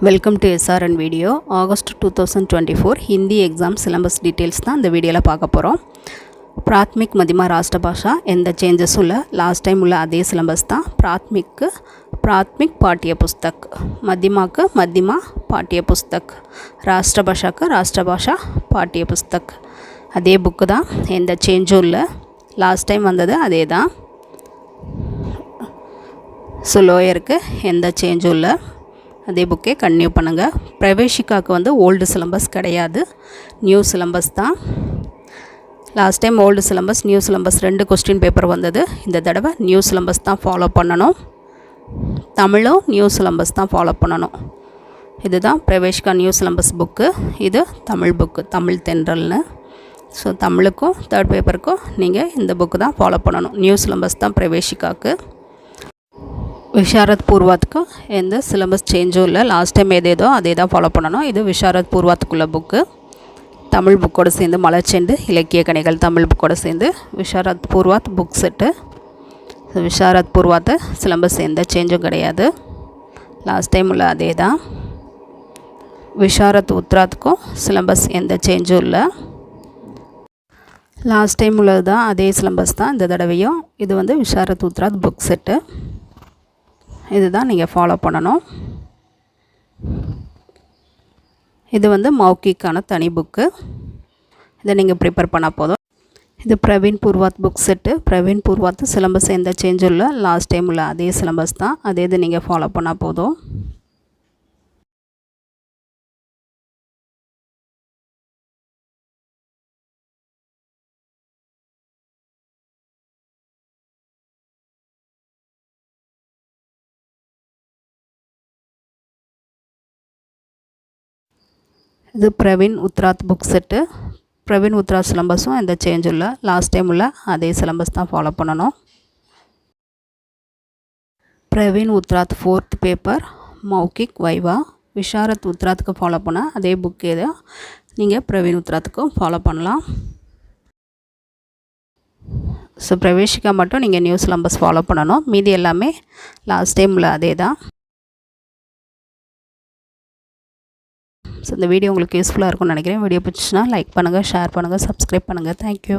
Welcome to SRN video. August 2024 Hindi exam syllabus details தான் இந்த வீடியோவில் பார்க்க போகிறோம். பிராத்மிக் மத்தியமா ராஷ்டிர பாஷா எந்த சேஞ்சஸும் இல்லை, லாஸ்ட் டைம் உள்ள அதே சிலபஸ் தான். பிராத்மிக் பாட்டிய புஸ்தக், மத்தியமாக்கு மத்தியமா பாட்டிய புஸ்தக், ராஷ்டிர பாஷா பாட்டிய புஸ்தக் அதே புக்கு தான், எந்த சேஞ்சும் இல்லை. லாஸ்ட் டைம் வந்தது அதே தான். ஸோ லோயருக்கு எந்த சேஞ்சும் இல்லை, அதே புக்கே கன்டினியூ பண்ணுங்கள். பிரவேஷிகாவுக்கு வந்து ஓல்டு சிலபஸ் கிடையாது, நியூ சிலபஸ் தான். Last time old syllabus new syllabus 2 question paper வந்தது. இந்த தடவை நியூ சிலபஸ் தான் ஃபாலோ பண்ணணும். தமிழும் நியூ சிலபஸ் தான் ஃபாலோ பண்ணணும். இதுதான் பிரவேஷிகா நியூ சிலபஸ் புக்கு. இது தமிழ் புக்கு, தமிழ் தென்றல்னு. ஸோ தமிழுக்கும் தேர்ட் பேப்பருக்கும் நீங்கள் இந்த புக்கு தான் ஃபாலோ பண்ணணும். நியூ சிலபஸ் தான் பிரவேஷிகாவுக்கு. விஷாரத் பூர்வாத்துக்கு எந்த சிலபஸ் சேஞ்சும் இல்லை, லாஸ்ட் டைம் ஏதேதோ அதே தான் ஃபாலோ பண்ணணும். இது விஷாரத் பூர்வாத்துக்குள்ள புக்கு, தமிழ் புக்கோடு சேர்ந்து மலர்ச்செண்டு இலக்கிய கணிகள் தமிழ் புக்கோடு சேர்ந்து Visharad Purvardh book set. Visharad Purvardh syllabus எந்த சேஞ்சும் கிடையாது, லாஸ்ட் டைம் உள்ள அதே தான். விஷாரத் உத்ராத்துக்கும் சிலபஸ் எந்த சேஞ்சும் இல்லை, லாஸ்ட் டைம் உள்ளது தான், அதே சிலபஸ் தான் இந்த தடவையும். இது வந்து விஷாரத் உத்ராத் புக் செட்டு, இது தான் நீங்கள் ஃபாலோ பண்ணணும். இது வந்து மௌக்கிக்கான தனி புக்கு, இதை நீங்கள் ப்ரிப்பேர் பண்ணால் போதும். இது Praveen Purvardh book set. Praveen Purvardh syllabus எந்த சேஞ்சும் இல்லை, லாஸ்ட் டைம் உள்ள அதே சிலபஸ் தான், அதே இது நீங்கள் ஃபாலோ பண்ணால் போதும். இது பிரவீன் உத்ராத் புக் செட்டு. பிரவீன் உத்ராத் சிலபஸும் எந்த சேஞ்சும் இல்லை, லாஸ்ட் டைம் உள்ள அதே சிலபஸ் தான் ஃபாலோ பண்ணணும். பிரவீன் உத்ராத் 4th பேப்பர் மௌகிக் வைவா. விஷாரத் உத்ராத்துக்கு ஃபாலோ பண்ணால் அதே புக்கு தான் நீங்கள் பிரவீன் உத்ராத்துக்கும் ஃபாலோ பண்ணலாம். ஸோ பிரவேஷிகா மட்டும் நீங்கள் நியூ சிலபஸ் ஃபாலோ பண்ணணும், மீதி எல்லாமே லாஸ்ட் டைம் உள்ள அதே தான். ஸோ இந்த வீடியோ உங்களுக்கு யூஸ்ஃபுல்லாக இருக்கும்னு நினைக்கிறேன். வீடியோ பிடிச்சின்னா லைக் பண்ணுங்கள், ஷேர் பண்ணுங்கள், சப்ஸ்கிரைப் பண்ணுங்கள். தேங்க்யூ.